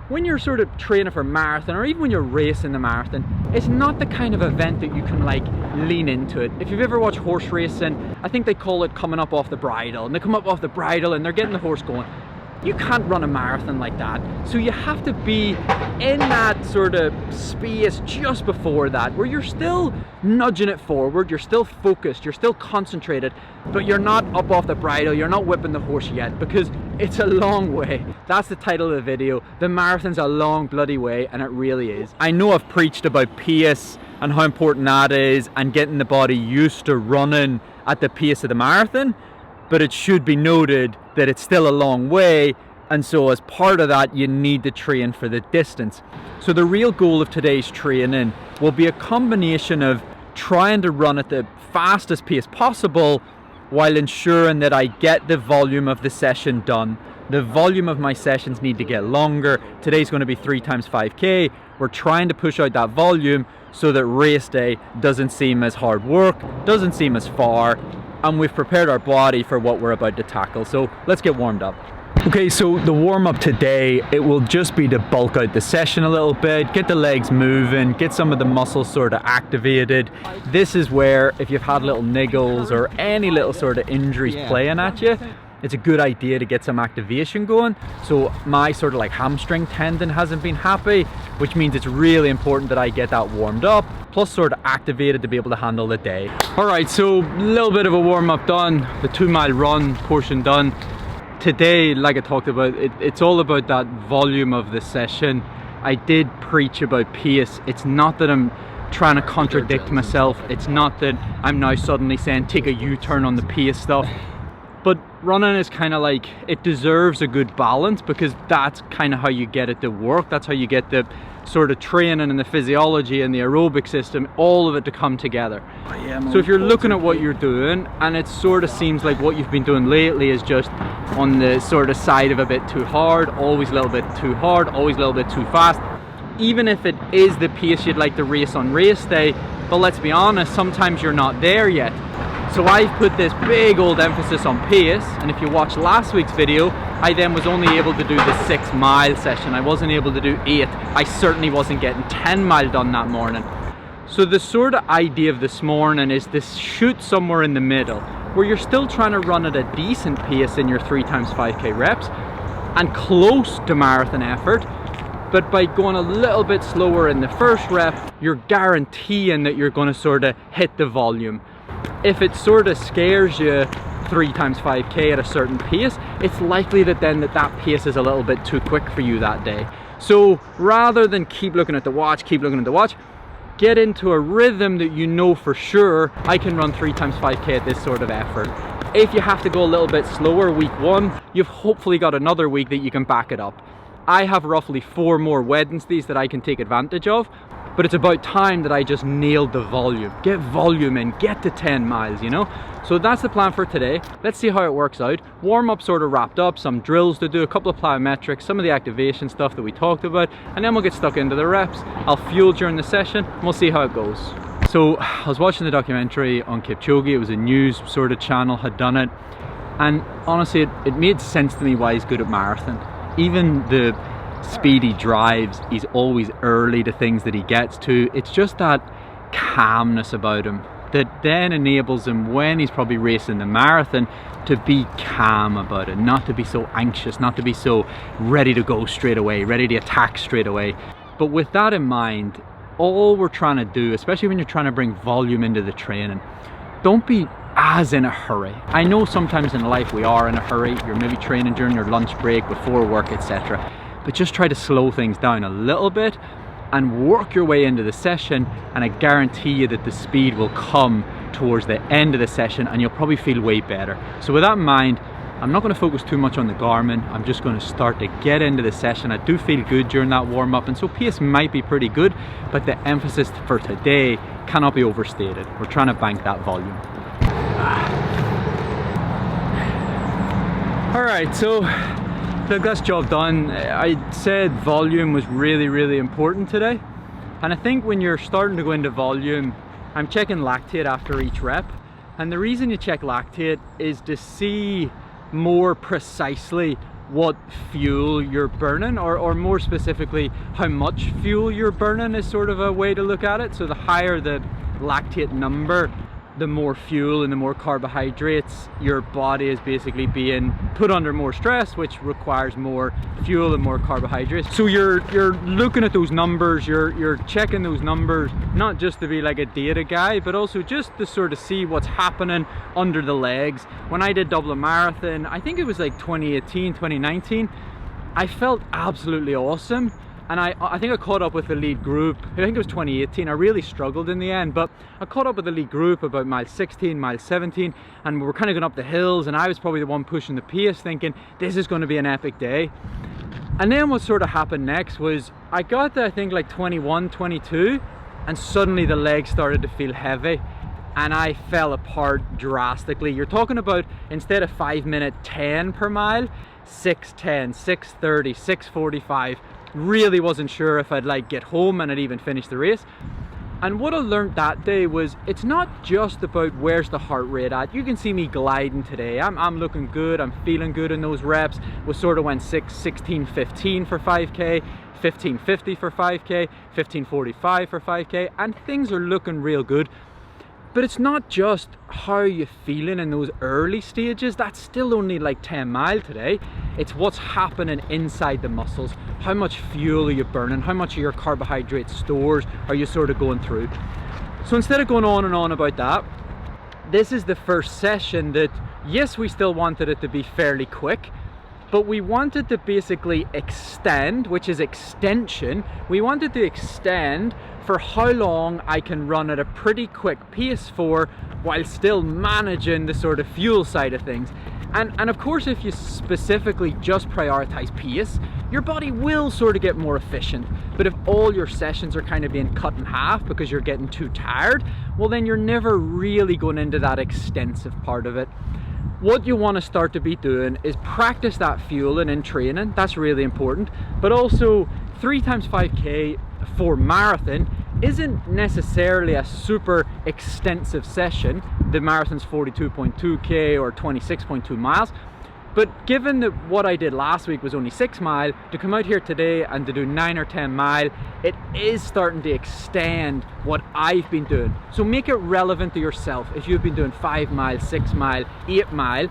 when you're sort of training for a marathon, or even when you're racing the marathon, it's not the kind of event that you can like lean into it. If you've ever watched horse racing, I think they call it coming up off the bridle, and they come up off the bridle and they're getting the horse going. You can't run a marathon like that. So you have to be in that sort of space just before that, where you're still nudging it forward, you're still focused, you're still concentrated, but you're not up off the bridle, you're not whipping the horse yet, because it's a long way. That's the title of the video. The marathon's a long bloody way, and it really is. I know I've preached about pace and how important that is, and getting the body used to running at the pace of the marathon, but it should be noted that it's still a long way, and so as part of that you need to train for the distance. So the real goal of today's training will be a combination of trying to run at the fastest pace possible while ensuring that I get the volume of the session done. The volume of my sessions need to get longer. Today's going to be 3 times 5k. We're trying to push out that volume so that race day doesn't seem as hard work, doesn't seem as far, and we've prepared our body for what we're about to tackle. So let's get warmed up. Okay, so the warm-up today, it will just be to bulk out the session a little bit, get the legs moving, get some of the muscles sort of activated. This is where, if you've had little niggles or any little sort of injuries playing at you, it's a good idea to get some activation going. So my sort of like hamstring tendon hasn't been happy, which means it's really important that I get that warmed up, plus sort of activated to be able to handle the day. All right, so a little bit of a warm-up done, the 2-mile run portion done. Today, like I talked about, it's all about that volume of the session. I did preach about pace. It's not that I'm trying to contradict myself. It's not that I'm now suddenly saying take a U-turn on the pace stuff. But running is kind of like, it deserves a good balance, because that's kind of how you get it to work. That's how you get the sort of training and the physiology and the aerobic system, all of it to come together. So if you're looking at what you're doing and it sort of seems like what you've been doing lately is just on the sort of side of a bit too hard, always a little bit too hard, always a little bit too fast, even if it is the pace you'd like to race on race day, but let's be honest, sometimes you're not there yet. So I've put this big old emphasis on pace, and if you watched last week's video, I then was only able to do the 6-mile session. I wasn't able to do 8. I certainly wasn't getting 10-mile done that morning. So the sort of idea of this morning is to shoot somewhere in the middle, where you're still trying to run at a decent pace in your 3 times 5k reps, and close to marathon effort, but by going a little bit slower in the first rep, you're guaranteeing that you're going to sort of hit the volume. If it sort of scares you 3 times 5k at a certain pace, it's likely that then that pace is a little bit too quick for you that day. So rather than keep looking at the watch, get into a rhythm that you know for sure, I can run 3 times 5k at this sort of effort. If you have to go a little bit slower week 1, you've hopefully got another week that you can back it up. I have roughly 4 more Wednesdays that I can take advantage of, but it's about time that I just nailed the volume. Get volume in, get to 10 miles, you know? So that's the plan for today. Let's see how it works out. Warm-up sort of wrapped up, some drills to do, a couple of plyometrics, some of the activation stuff that we talked about, and then we'll get stuck into the reps. I'll fuel during the session, and we'll see how it goes. So I was watching the documentary on Kipchoge. It was a news sort of channel had done it, and honestly it made sense to me why he's good at marathon. Even the speed he drives, he's always early to things that he gets to. It's just that calmness about him that then enables him, when he's probably racing the marathon, to be calm about it, not to be so anxious, not to be so ready to go straight away, ready to attack straight away. But with that in mind, all we're trying to do, especially when you're trying to bring volume into the training, don't be as in a hurry. I know sometimes in life we are in a hurry. You're maybe training during your lunch break, before work, etc. But just try to slow things down a little bit and work your way into the session, and I guarantee you that the speed will come towards the end of the session and you'll probably feel way better. So with that in mind, I'm not going to focus too much on the Garmin. I'm just going to start to get into the session. I do feel good during that warm-up, and so pace might be pretty good, but the emphasis for today cannot be overstated. We're trying to bank that volume. All right, so look, that's job done. I said volume was really important today, and I think when you're starting to go into volume, I'm checking lactate after each rep, and the reason you check lactate is to see more precisely what fuel you're burning, or more specifically how much fuel you're burning is sort of a way to look at it. So the higher the lactate number, the more fuel and the more carbohydrates your body is basically being put under more stress, which requires more fuel and more carbohydrates. So you're looking at those numbers, you're checking those numbers, not just to be like a data guy, but also just to sort of see what's happening under the legs. When I did Dublin Marathon, I think it was like 2018, 2019, I felt absolutely awesome. And I think I caught up with the lead group. I think it was 2018. I really struggled in the end, but I caught up with the lead group about mile 16, mile 17, and we were kind of going up the hills, and I was probably the one pushing the pace, thinking this is going to be an epic day. And then what sort of happened next was I got to, I think, like 21, 22, and suddenly the legs started to feel heavy, and I fell apart drastically. You're talking about, instead of 5-minute 10 per mile, 6:10, 6:30, 6:45. Really wasn't sure if I'd like get home and I'd even finish the race. And what I learned that day was it's not just about where's the heart rate at. You can see me gliding today. I'm looking good, I'm feeling good in those reps. We sort of went 16:15 for 5k, 15:50 for 5k, 15:45 for 5k, and things are looking real good. But it's not just how you're feeling in those early stages. That's still only like 10 miles today. It's what's happening inside the muscles. How much fuel are you burning? How much of your carbohydrate stores are you sort of going through? So instead of going on and on about that, this is the first session that, yes, we still wanted it to be fairly quick, but we wanted to basically extend, which is extension. We wanted to extend for how long I can run at a pretty quick pace for, while still managing the sort of fuel side of things. And of course, if you specifically just prioritize pace, your body will sort of get more efficient. But if all your sessions are kind of being cut in half because you're getting too tired, well, then you're never really going into that extensive part of it. What you want to start to be doing is practice that fueling in training. That's really important. But also 3 times 5k for marathon isn't necessarily a super extensive session. The marathon's 42.2k or 26.2 miles. But given that what I did last week was only 6 mile, to come out here today and to do 9 or 10 mile, it is starting to extend what I've been doing. So make it relevant to yourself. If you've been doing 5 mile, 6 mile, 8 mile,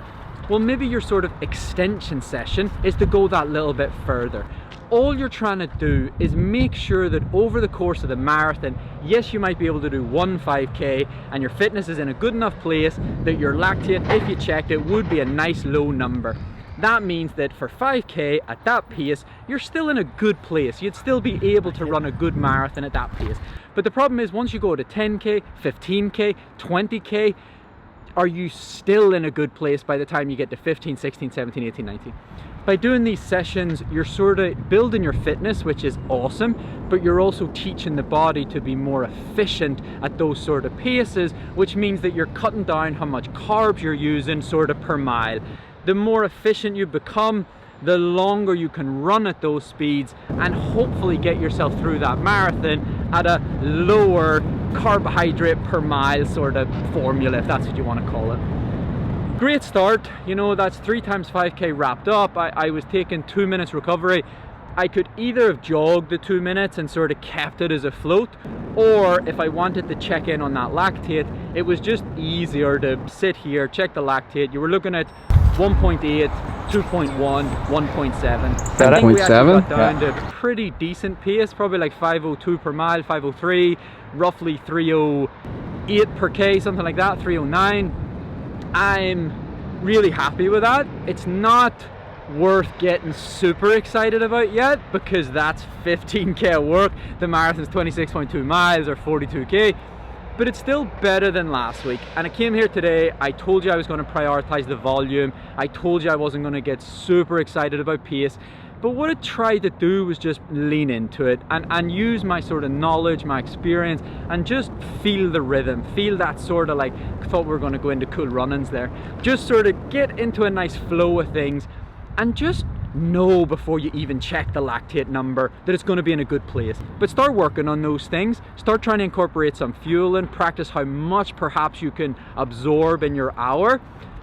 well, maybe your sort of extension session is to go that little bit further. All you're trying to do is make sure that over the course of the marathon, yes, you might be able to do 1 5k and your fitness is in a good enough place that your lactate, if you checked it, would be a nice low number. That means that for 5k at that pace, you're still in a good place. You'd still be able to run a good marathon at that pace. But the problem is, once you go to 10k, 15k, 20k, are you still in a good place by the time you get to 15, 16, 17, 18, 19? By doing these sessions, you're sort of building your fitness, which is awesome, but you're also teaching the body to be more efficient at those sort of paces, which means that you're cutting down how much carbs you're using sort of per mile. The more efficient you become, the longer you can run at those speeds and hopefully get yourself through that marathon at a lower carbohydrate per mile sort of formula, if that's what you want to call it. Great start, you know, that's 3 times 5k wrapped up. I was taking 2 minutes recovery. I could either have jogged the 2 minutes and sort of kept it as a float, or if I wanted to check in on that lactate, it was just easier to sit here, check the lactate. You were looking at 1.8, 2.1, 1.7. I think we actually got down to a pretty decent pace, probably like 5:02 per mile, 5:03, roughly 3:08 per k, something like that, 3:09. I'm really happy with that. It's not worth getting super excited about yet, because that's 15k of work. The marathon's 26.2 miles or 42k, but it's still better than last week. And I came here today, I told you I was going to prioritize the volume. I told you I wasn't going to get super excited about pace. But what I tried to do was just lean into it and use my sort of knowledge, my experience, and just feel the rhythm, feel that sort of like, I thought we were going to go into cool run-ins there. Just sort of get into a nice flow of things and just know before you even check the lactate number that it's going to be in a good place. But start working on those things. Start trying to incorporate some fuel and practice how much perhaps you can absorb in your hour.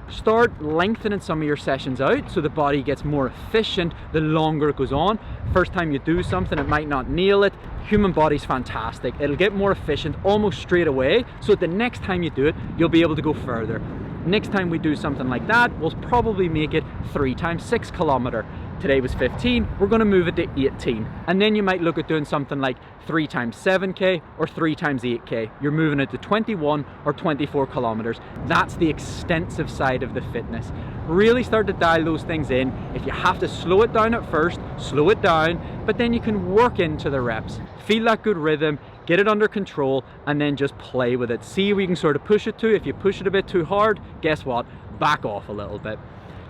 Start lengthening some of your sessions out so the body gets more efficient the longer it goes on. First time you do something, it might not nail it. Human body's fantastic. It'll get more efficient almost straight away, so that the next time you do it, you'll be able to go further. Next time we do something like that, we'll probably make it 3 times 6 kilometer. Today was 15, we're going to move it to 18. And then you might look at doing something like 3 times 7k or 3 times 8k. You're moving it to 21 or 24 kilometers. That's the extensive side of the fitness. Really start to dial those things in. If you have to slow it down at first, slow it down, but then you can work into the reps. Feel that good rhythm, get it under control, and then just play with it. See where you can sort of push it to. If you push it a bit too hard, guess what? Back off a little bit.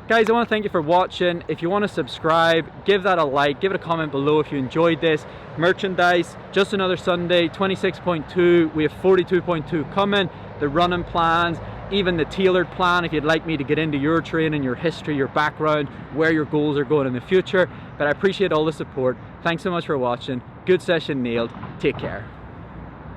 Guys, I want to thank you for watching. If you want to subscribe, give that a like, give it a comment below if you enjoyed this. Merchandise, just another Sunday, 26.2, we have 42.2 coming. The running plans, even the tailored plan if you'd like me to get into your training, your history, your background, where your goals are going in the future. But I appreciate all the support. Thanks so much for watching. Good session nailed. Take care.